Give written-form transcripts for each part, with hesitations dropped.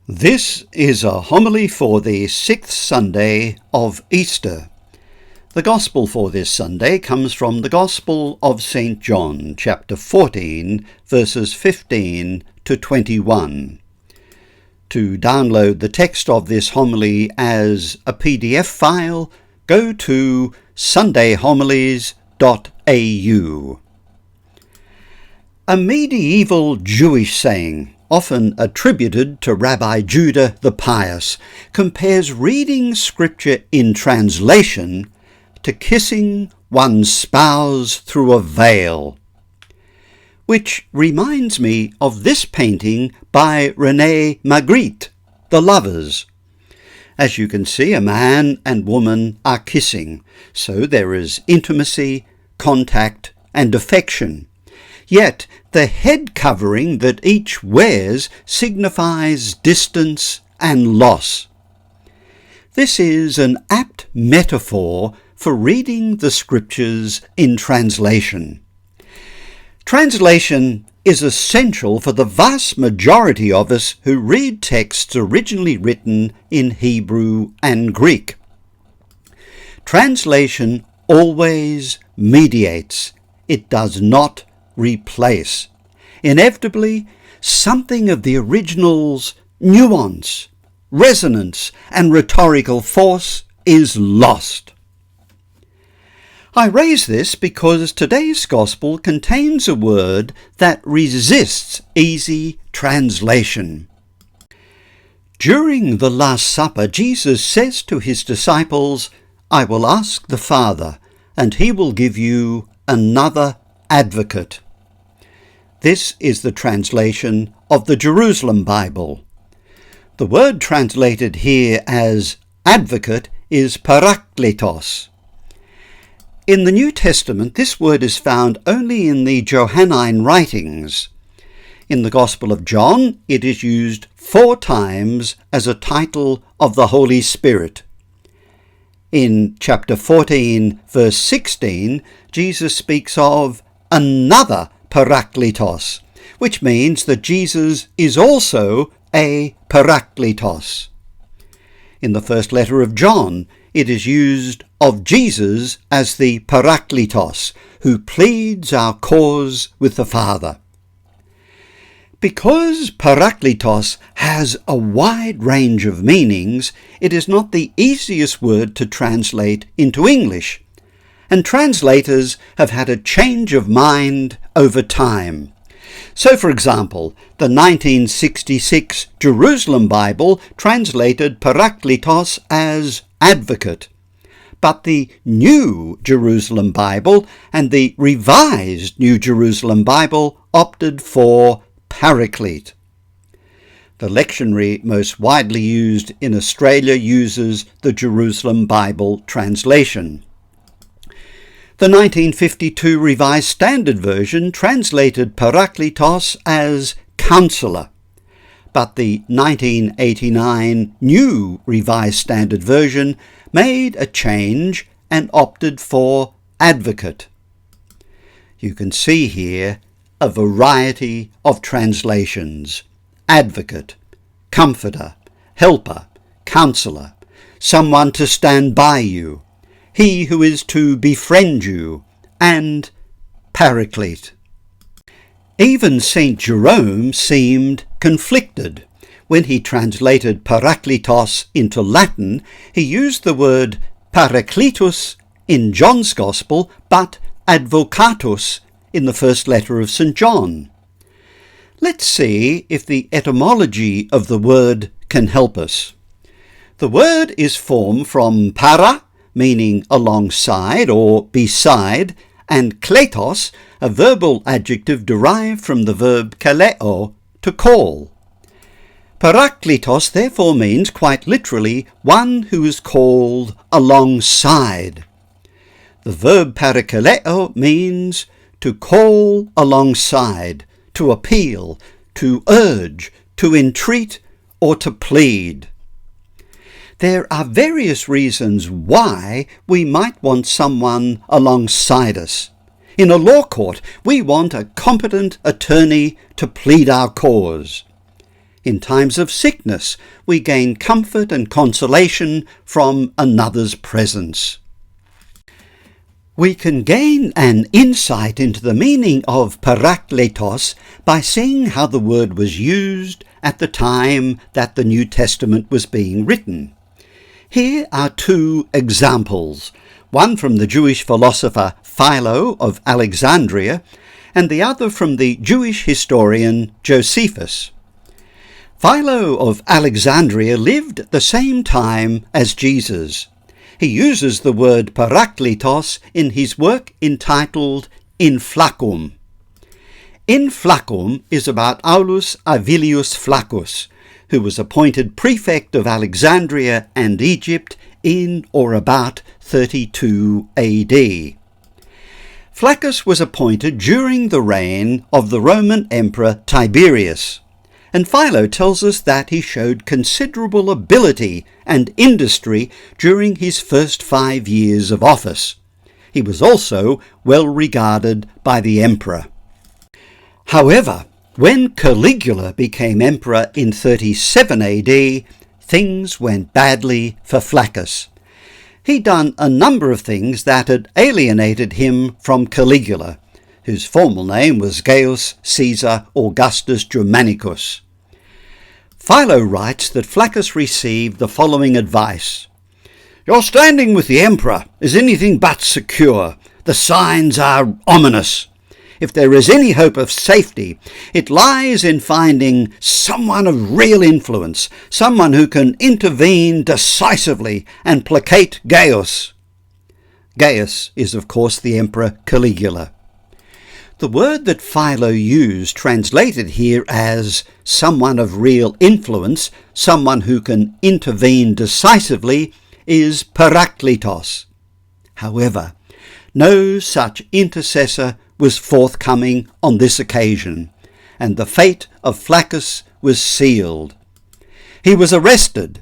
This is a homily for the 6th Sunday of Easter. The Gospel for this Sunday comes from the Gospel of St. John, chapter 14, verses 15 to 21. To download the text of this homily as a PDF file, go to sundayhomilies.au. A medieval Jewish saying, often attributed to Rabbi Judah the Pious, compares reading scripture in translation to kissing one's spouse through a veil. Which reminds me of this painting by René Magritte, The Lovers. As you can see, a man and woman are kissing, so there is intimacy, contact, and affection. Yet the head covering that each wears signifies distance and loss. This is an apt metaphor for reading the scriptures in translation. Translation is essential for the vast majority of us who read texts originally written in Hebrew and Greek. Translation always mediates. It does not replace. Inevitably, something of the original's nuance, resonance, and rhetorical force is lost. I raise this because today's Gospel contains a word that resists easy translation. During the Last Supper, Jesus says to his disciples, "I will ask the Father, and he will give you another advocate." This is the translation of the Jerusalem Bible. The word translated here as advocate is paracletos. In the New Testament, this word is found only in the Johannine writings. In the Gospel of John, it is used 4 times as a title of the Holy Spirit. In chapter 14, verse 16, Jesus speaks of another paracletos, which means that Jesus is also a paracletos. In the first letter of John, it is used of Jesus as the Paracletos, who pleads our cause with the Father. Because Paracletos has a wide range of meanings, it is not the easiest word to translate into English, and translators have had a change of mind over time. So, for example, the 1966 Jerusalem Bible translated Paracletos as advocate, but the New Jerusalem Bible and the Revised New Jerusalem Bible opted for Paraclete. The lectionary most widely used in Australia uses the Jerusalem Bible translation. The 1952 Revised Standard Version translated Paracletos as counselor, but the 1989 New Revised Standard Version made a change and opted for advocate. You can see here a variety of translations: advocate, comforter, helper, counselor, someone to stand by you, he who is to befriend you, and paraclete. Even St. Jerome seemed conflicted. When he translated Paracletos into Latin, he used the word paracletos in John's Gospel, but advocatus in the first letter of St. John. Let's see if the etymology of the word can help us. The word is formed from para, meaning alongside or beside, and kletos, a verbal adjective derived from the verb kaleo, to call. Paracletos therefore means quite literally one who is called alongside. The verb parakleo means to call alongside, to appeal, to urge, to entreat, or to plead. There are various reasons why we might want someone alongside us. In a law court, we want a competent attorney to plead our cause. In times of sickness, we gain comfort and consolation from another's presence. We can gain an insight into the meaning of paracletos by seeing how the word was used at the time that the New Testament was being written. Here are two examples, one from the Jewish philosopher Philo of Alexandria, and the other from the Jewish historian Josephus. Philo of Alexandria lived at the same time as Jesus. He uses the word paracletos in his work entitled In Flacum. In Flacum is about Aulus Avilius Flaccus, who was appointed prefect of Alexandria and Egypt in or about 32 AD. Flaccus was appointed during the reign of the Roman Emperor Tiberius, and Philo tells us that he showed considerable ability and industry during his first 5 years of office. He was also well regarded by the emperor. However, when Caligula became emperor in 37 AD, things went badly for Flaccus. He'd done a number of things that had alienated him from Caligula, whose formal name was Gaius Caesar Augustus Germanicus. Philo writes that Flaccus received the following advice: "Your standing with the emperor is anything but secure. The signs are ominous. If there is any hope of safety, it lies in finding someone of real influence, someone who can intervene decisively and placate Gaius." Gaius is, of course, the Emperor Caligula. The word that Philo used, translated here as someone of real influence, someone who can intervene decisively, is paracletos. However, no such intercessor was forthcoming on this occasion, and the fate of Flaccus was sealed. He was arrested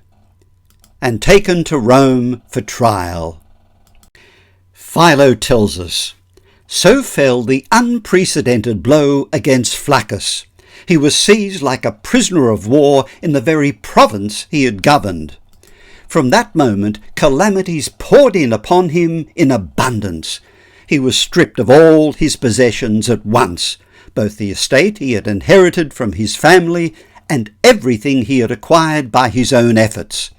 and taken to Rome for trial. Philo tells us, "So fell the unprecedented blow against Flaccus. He was seized like a prisoner of war in the very province he had governed. From that moment, calamities poured in upon him in abundance. He was stripped of all his possessions at once, both the estate he had inherited from his family and everything he had acquired by his own efforts.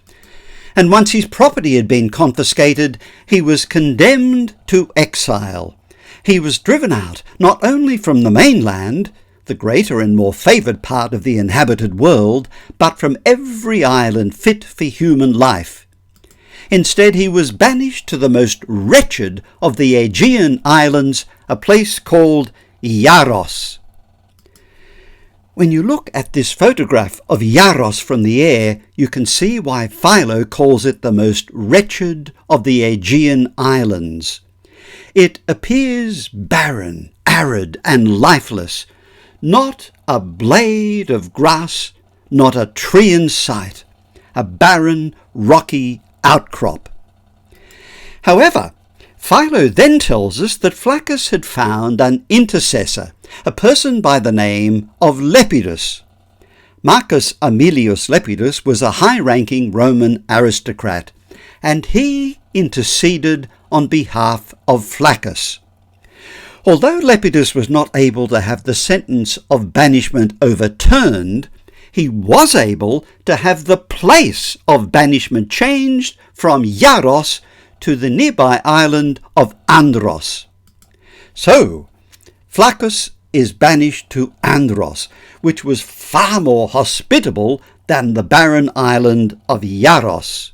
And once his property had been confiscated, he was condemned to exile. He was driven out not only from the mainland, the greater and more favoured part of the inhabited world, but from every island fit for human life. Instead, he was banished to the most wretched of the Aegean islands, a place called Iaros." When you look at this photograph of Iaros from the air, you can see why Philo calls it the most wretched of the Aegean islands. It appears barren, arid, and lifeless, not a blade of grass, not a tree in sight, a barren, rocky outcrop. However, Philo then tells us that Flaccus had found an intercessor, a person by the name of Lepidus. Marcus Aemilius Lepidus was a high-ranking Roman aristocrat, and he interceded on behalf of Flaccus. Although Lepidus was not able to have the sentence of banishment overturned, he was able to have the place of banishment changed from Iaros to the nearby island of Andros. So, Flaccus is banished to Andros, which was far more hospitable than the barren island of Iaros.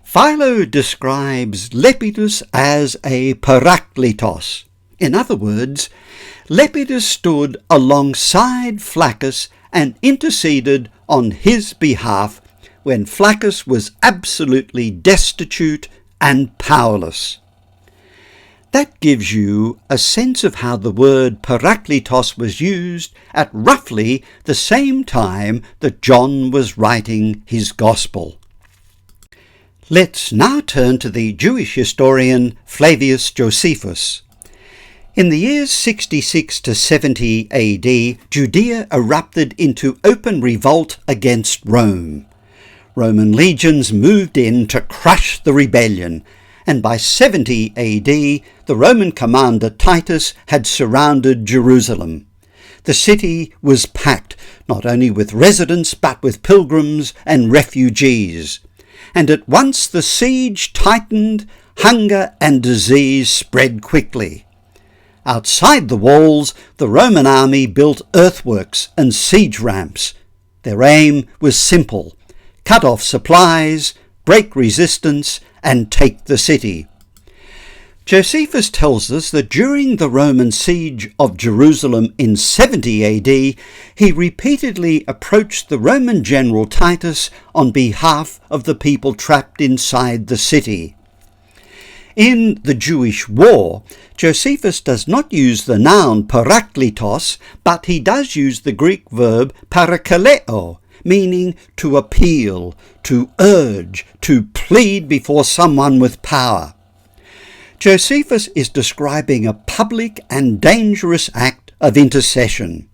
Philo describes Lepidus as a paracletos. In other words, Lepidus stood alongside Flaccus and interceded on his behalf when Flaccus was absolutely destitute and powerless. That gives you a sense of how the word paracletos was used at roughly the same time that John was writing his Gospel. Let's now turn to the Jewish historian Flavius Josephus. In the years 66 to 70 AD, Judea erupted into open revolt against Rome. Roman legions moved in to crush the rebellion, and by 70 AD, the Roman commander Titus had surrounded Jerusalem. The city was packed, not only with residents but with pilgrims and refugees. And at once the siege tightened, hunger and disease spread quickly. Outside the walls, the Roman army built earthworks and siege ramps. Their aim was simple: cut off supplies, break resistance, and take the city. Josephus tells us that during the Roman siege of Jerusalem in 70 AD, he repeatedly approached the Roman general Titus on behalf of the people trapped inside the city. In the Jewish war, Josephus does not use the noun paracletos, but he does use the Greek verb paraklētos, meaning to appeal, to urge, to plead before someone with power. Josephus is describing a public and dangerous act of intercession.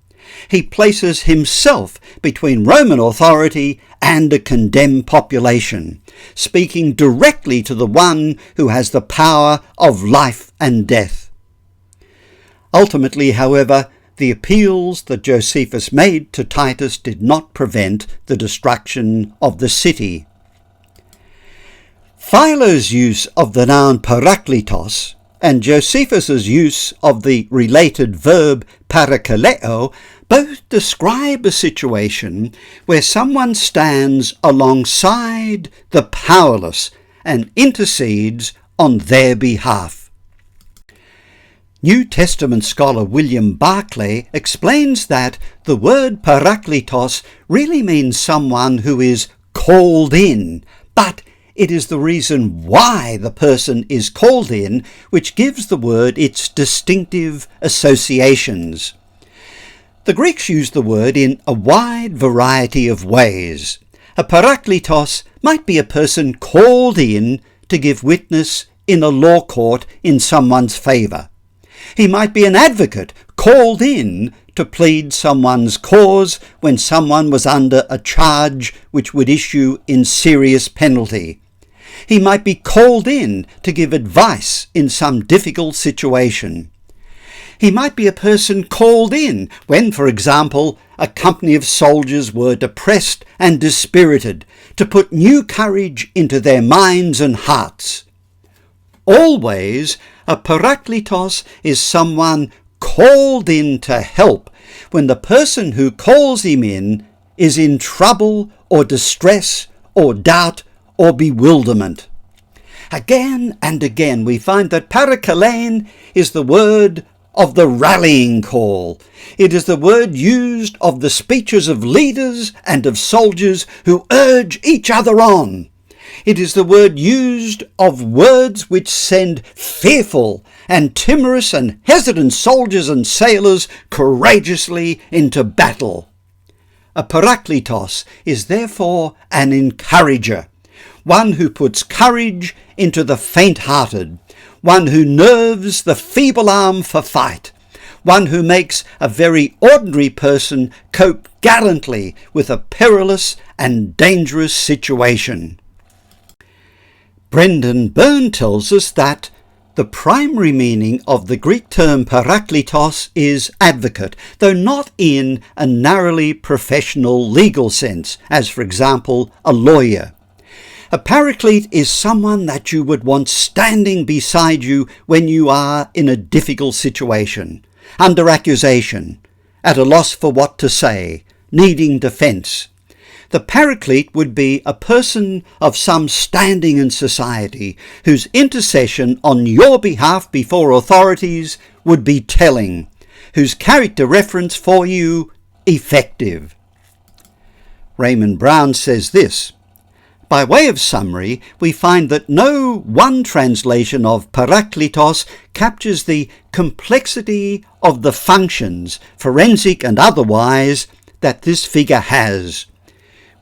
He places himself between Roman authority and a condemned population, speaking directly to the one who has the power of life and death. Ultimately, however, the appeals that Josephus made to Titus did not prevent the destruction of the city. Philo's use of the noun parakletos and Josephus's use of the related verb paraklētos both describe a situation where someone stands alongside the powerless and intercedes on their behalf. New Testament scholar William Barclay explains that the word parakletos really means someone who is called in, but it is the reason why the person is called in which gives the word its distinctive associations. The Greeks used the word in a wide variety of ways. A parakletos might be a person called in to give witness in a law court in someone's favour. He might be an advocate called in to plead someone's cause when someone was under a charge which would issue in serious penalty. He might be called in to give advice in some difficult situation. He might be a person called in when, for example, a company of soldiers were depressed and dispirited, to put new courage into their minds and hearts. Always, a parakletos is someone called in to help when the person who calls him in is in trouble or distress or doubt or bewilderment. Again and again we find that parakletos is the word of the rallying call. It is the word used of the speeches of leaders and of soldiers who urge each other on. It is the word used of words which send fearful and timorous and hesitant soldiers and sailors courageously into battle. A parakletos is therefore an encourager, one who puts courage into the faint-hearted, one who nerves the feeble arm for fight, one who makes a very ordinary person cope gallantly with a perilous and dangerous situation. Brendan Byrne tells us that the primary meaning of the Greek term parakletos is advocate, though not in a narrowly professional legal sense, as for example a lawyer. A paraclete is someone that you would want standing beside you when you are in a difficult situation, under accusation, at a loss for what to say, needing defence. The paraclete would be a person of some standing in society whose intercession on your behalf before authorities would be telling, whose character reference for you effective. Raymond Brown says this: by way of summary, we find that no one translation of parakletos captures the complexity of the functions, forensic and otherwise, that this figure has.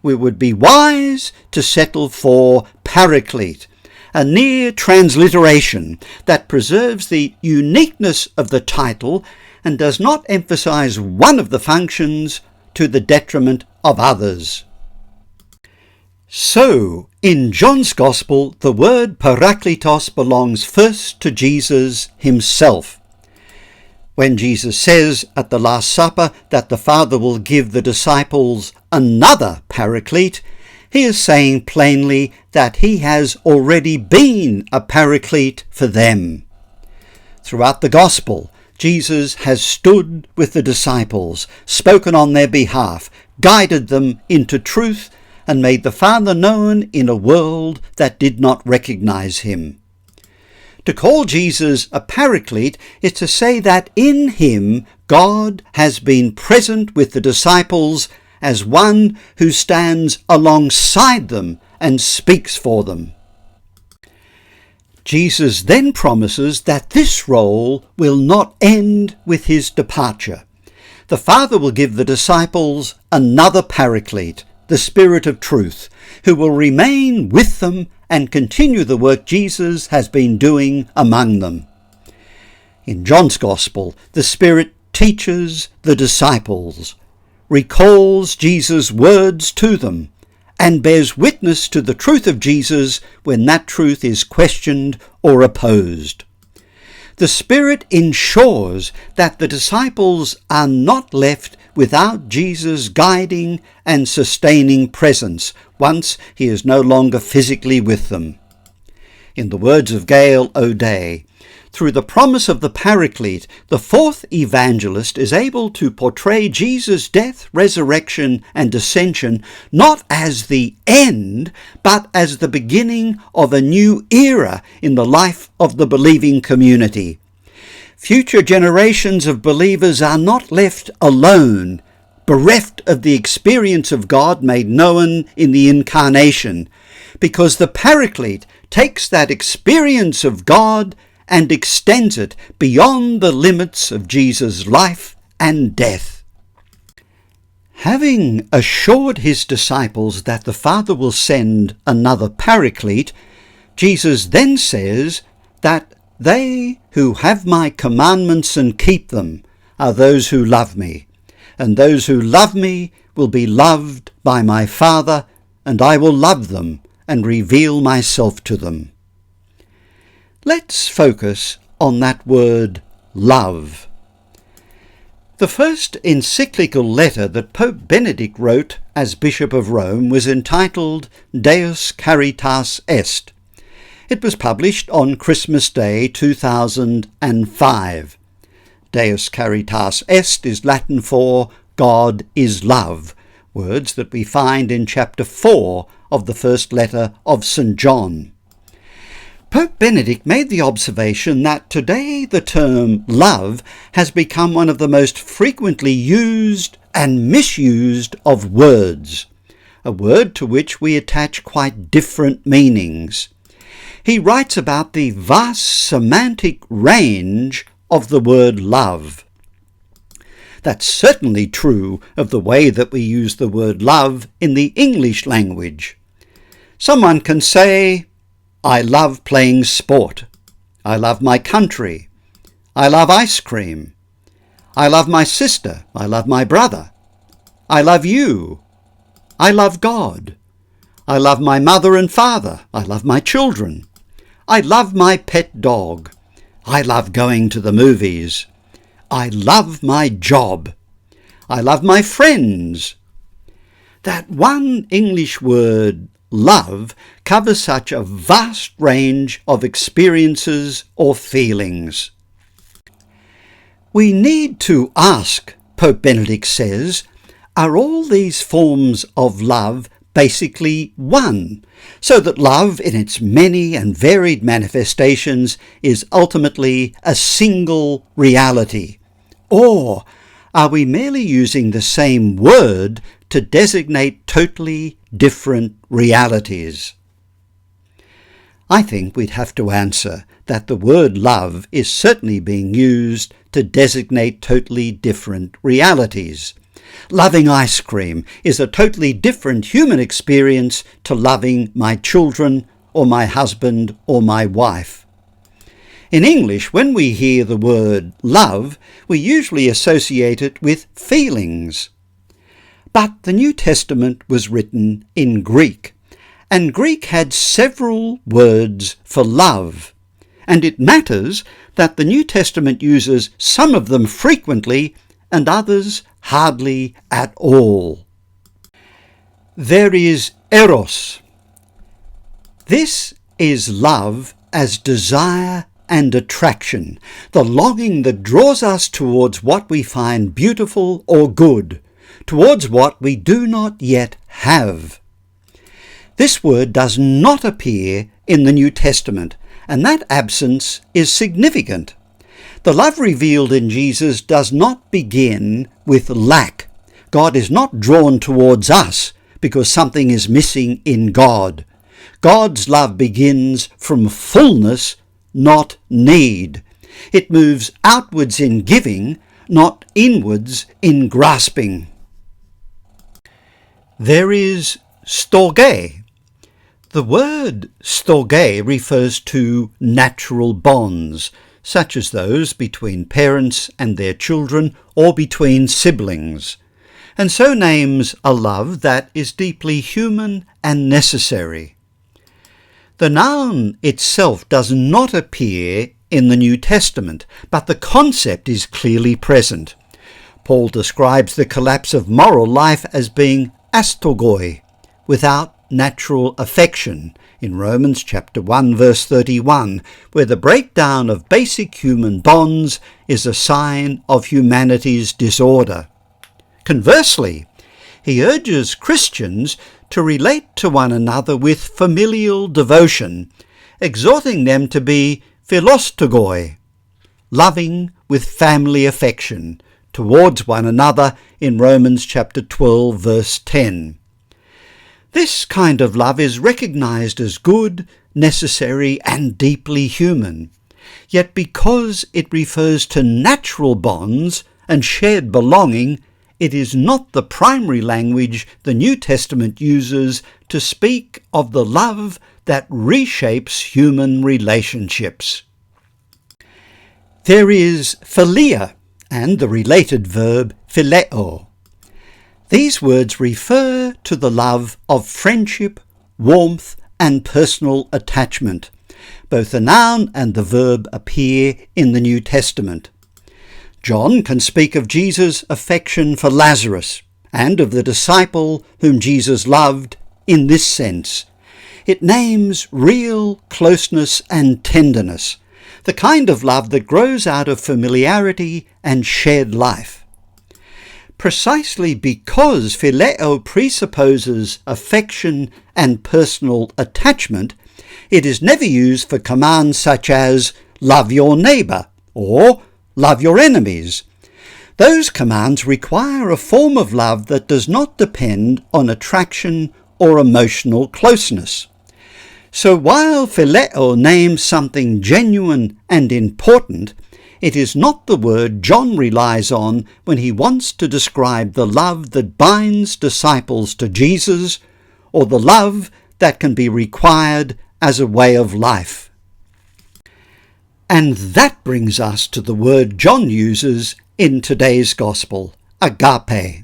We would be wise to settle for paraclete, a near transliteration that preserves the uniqueness of the title and does not emphasize one of the functions to the detriment of others. So, in John's Gospel, the word paracletos belongs first to Jesus himself. When Jesus says at the Last Supper that the Father will give the disciples another Paraclete, he is saying plainly that he has already been a Paraclete for them. Throughout the Gospel, Jesus has stood with the disciples, spoken on their behalf, guided them into truth, and made the Father known in a world that did not recognize him. To call Jesus a Paraclete is to say that in him God has been present with the disciples as one who stands alongside them and speaks for them. Jesus then promises that this role will not end with his departure. The Father will give the disciples another Paraclete, the Spirit of Truth, who will remain with them and continue the work Jesus has been doing among them. In John's Gospel, the Spirit teaches the disciples, recalls Jesus' words to them, and bears witness to the truth of Jesus when that truth is questioned or opposed. The Spirit ensures that the disciples are not left without Jesus' guiding and sustaining presence once he is no longer physically with them. In the words of Gail O'Day, through the promise of the Paraclete, the fourth evangelist is able to portray Jesus' death, resurrection, and ascension not as the end, but as the beginning of a new era in the life of the believing community. Future generations of believers are not left alone, bereft of the experience of God made known in the Incarnation, because the Paraclete takes that experience of God and extends it beyond the limits of Jesus' life and death. Having assured his disciples that the Father will send another Paraclete, Jesus then says that they who have my commandments and keep them are those who love me, and those who love me will be loved by my Father, and I will love them and reveal myself to them. Let's focus on that word love. The first encyclical letter that Pope Benedict wrote as Bishop of Rome was entitled Deus Caritas Est. It was published on Christmas Day 2005. Deus Caritas Est is Latin for God is love, words that we find in chapter 4 of the first letter of St. John. Pope Benedict made the observation that today the term love has become one of the most frequently used and misused of words, a word to which we attach quite different meanings. He writes about the vast semantic range of the word love. That's certainly true of the way that we use the word love in the English language. Someone can say, I love playing sport. I love my country. I love ice cream. I love my sister. I love my brother. I love you. I love God. I love my mother and father. I love my children. I love my pet dog. I love going to the movies. I love my job. I love my friends. That one English word, love, covers such a vast range of experiences or feelings. We need to ask, Pope Benedict says, are all these forms of love basically one, so that love in its many and varied manifestations is ultimately a single reality? Or are we merely using the same word to designate totally different realities? I think we'd have to answer that the word love is certainly being used to designate totally different realities. Loving ice cream is a totally different human experience to loving my children or my husband or my wife. In English, when we hear the word love, we usually associate it with feelings. But the New Testament was written in Greek, and Greek had several words for love, and it matters that the New Testament uses some of them frequently and others hardly at all. There is eros. This is love as desire and attraction, the longing that draws us towards what we find beautiful or good, towards what we do not yet have. This word does not appear in the New Testament, and that absence is significant. The love revealed in Jesus does not begin with lack. God is not drawn towards us because something is missing in God. God's love begins from fullness, not need. It moves outwards in giving, not inwards in grasping. There is storge. The word storge refers to natural bonds, such as those between parents and their children or between siblings, and so names a love that is deeply human and necessary. The noun itself does not appear in the New Testament, but the concept is clearly present. Paul describes the collapse of moral life as being astorgoi, without natural affection, in Romans chapter 1 verse 31, where the breakdown of basic human bonds is a sign of humanity's disorder. Conversely, he urges Christians to relate to one another with familial devotion, exhorting them to be philostogoi, loving with family affection towards one another in Romans chapter 12 verse 10. This kind of love is recognized as good, necessary, and deeply human. Yet because it refers to natural bonds and shared belonging, it is not the primary language the New Testament uses to speak of the love that reshapes human relationships. There is philia and the related verb phileo. These words refer to the love of friendship, warmth, and personal attachment. Both the noun and the verb appear in the New Testament. John can speak of Jesus' affection for Lazarus and of the disciple whom Jesus loved in this sense. It names real closeness and tenderness, the kind of love that grows out of familiarity and shared life. Precisely because phileo presupposes affection and personal attachment, it is never used for commands such as love your neighbour or love your enemies. Those commands require a form of love that does not depend on attraction or emotional closeness. So while phileo names something genuine and important, it is not the word John relies on when he wants to describe the love that binds disciples to Jesus, or the love that can be required as a way of life. And that brings us to the word John uses in today's Gospel, agape.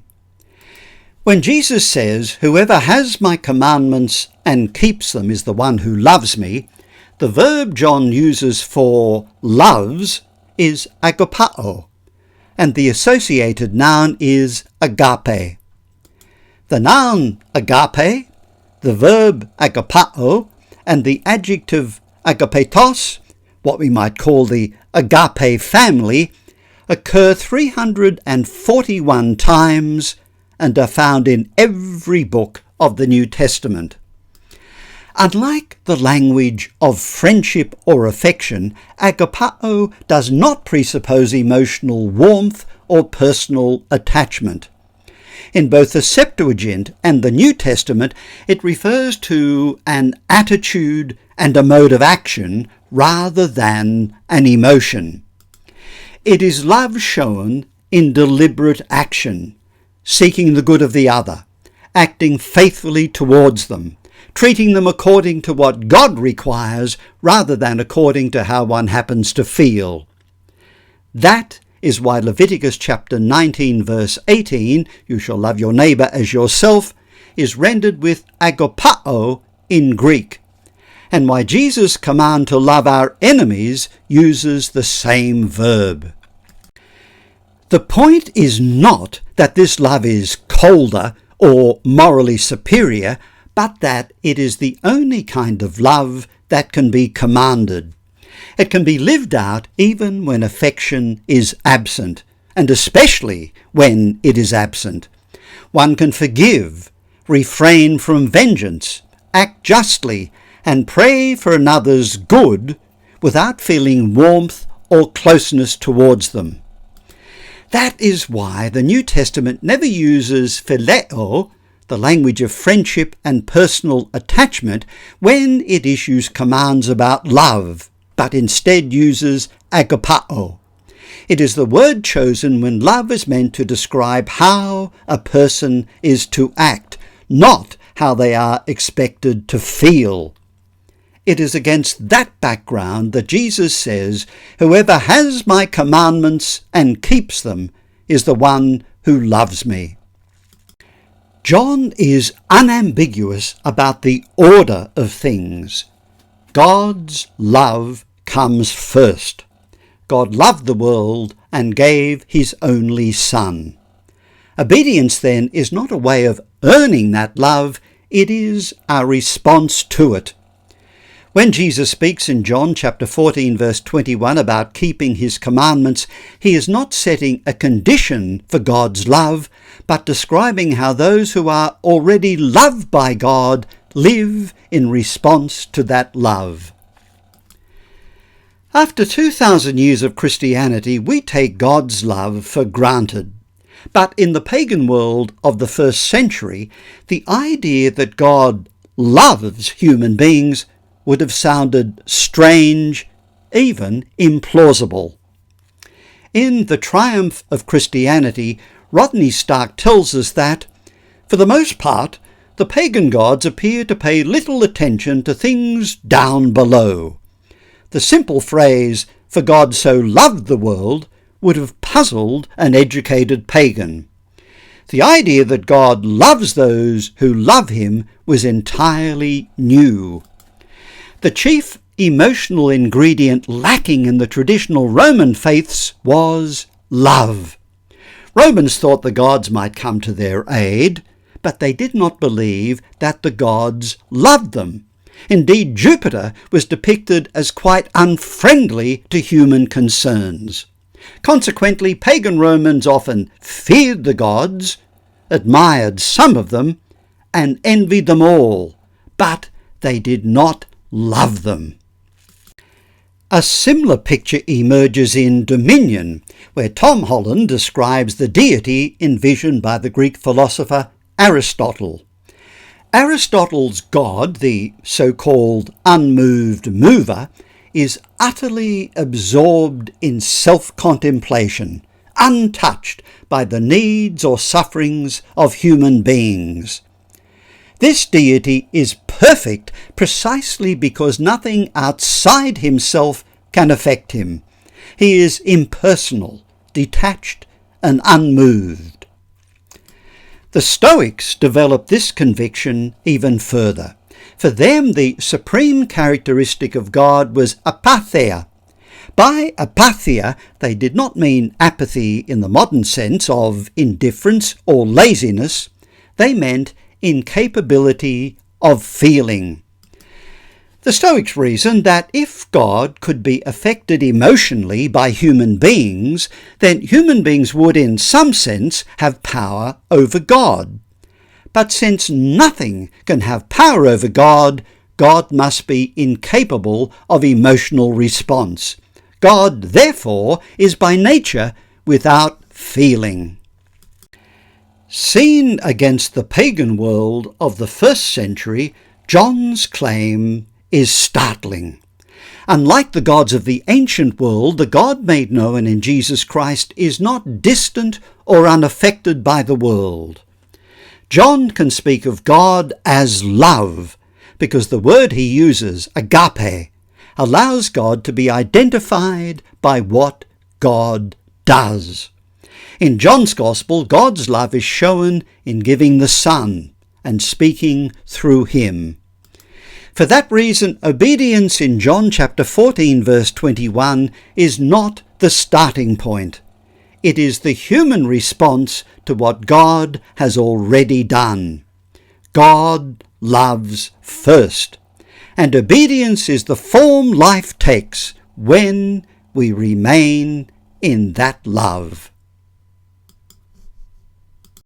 When Jesus says, "Whoever has my commandments and keeps them is the one who loves me," the verb John uses for loves is agapao, and the associated noun is agape. The noun agape, the verb agapao, and the adjective agapetos, what we might call the agape family, occur 341 times and are found in every book of the New Testament. Unlike the language of friendship or affection, agapao does not presuppose emotional warmth or personal attachment. In both the Septuagint and the New Testament, it refers to an attitude and a mode of action rather than an emotion. It is love shown in deliberate action, seeking the good of the other, acting faithfully towards them, treating them according to what God requires rather than according to how one happens to feel. That is why Leviticus chapter 19 verse 18, "You shall love your neighbour as yourself," is rendered with agapao in Greek, and why Jesus' command to love our enemies uses the same verb. The point is not that this love is colder or morally superior, but that it is the only kind of love that can be commanded. It can be lived out even when affection is absent, and especially when it is absent. One can forgive, refrain from vengeance, act justly, and pray for another's good without feeling warmth or closeness towards them. That is why the New Testament never uses phileo, the language of friendship and personal attachment, when it issues commands about love, but instead uses agapao. It is the word chosen when love is meant to describe how a person is to act, not how they are expected to feel. It is against that background that Jesus says, "Whoever has my commandments and keeps them is the one who loves me." John is unambiguous about the order of things. God's love comes first. God loved the world and gave his only Son. Obedience, then, is not a way of earning that love, it is our response to it. When Jesus speaks in John chapter 14 verse 21 about keeping his commandments, he is not setting a condition for God's love, but describing how those who are already loved by God live in response to that love. After 2,000 years of Christianity, we take God's love for granted. But in the pagan world of the first century, the idea that God loves human beings would have sounded strange, even implausible. In The Triumph of Christianity, Rodney Stark tells us that, for the most part, the pagan gods appear to pay little attention to things down below. The simple phrase, "For God so loved the world," would have puzzled an educated pagan. The idea that God loves those who love him was entirely new. The chief emotional ingredient lacking in the traditional Roman faiths was love. Romans thought the gods might come to their aid, but they did not believe that the gods loved them. Indeed, Jupiter was depicted as quite unfriendly to human concerns. Consequently, pagan Romans often feared the gods, admired some of them, and envied them all, but they did not love them. A similar picture emerges in Dominion, where Tom Holland describes the deity envisioned by the Greek philosopher Aristotle. Aristotle's God, the so-called unmoved mover, is utterly absorbed in self-contemplation, untouched by the needs or sufferings of human beings. This deity is perfect precisely because nothing outside himself can affect him. He is impersonal, detached, and unmoved. The Stoics developed this conviction even further. For them, the supreme characteristic of God was apatheia. By apatheia, they did not mean apathy in the modern sense of indifference or laziness. They meant incapability of feeling. The Stoics reasoned that if God could be affected emotionally by human beings, then human beings would in some sense have power over God. But since nothing can have power over God, God must be incapable of emotional response. God, therefore, is by nature without feeling. Seen against the pagan world of the first century, John's claim is startling. Unlike the gods of the ancient world, the God made known in Jesus Christ is not distant or unaffected by the world. John can speak of God as love, because the word he uses, agape, allows God to be identified by what God does. In John's Gospel, God's love is shown in giving the Son and speaking through him. For that reason, obedience in John chapter 14 verse 21 is not the starting point. It is the human response to what God has already done. God loves first, and obedience is the form life takes when we remain in that love.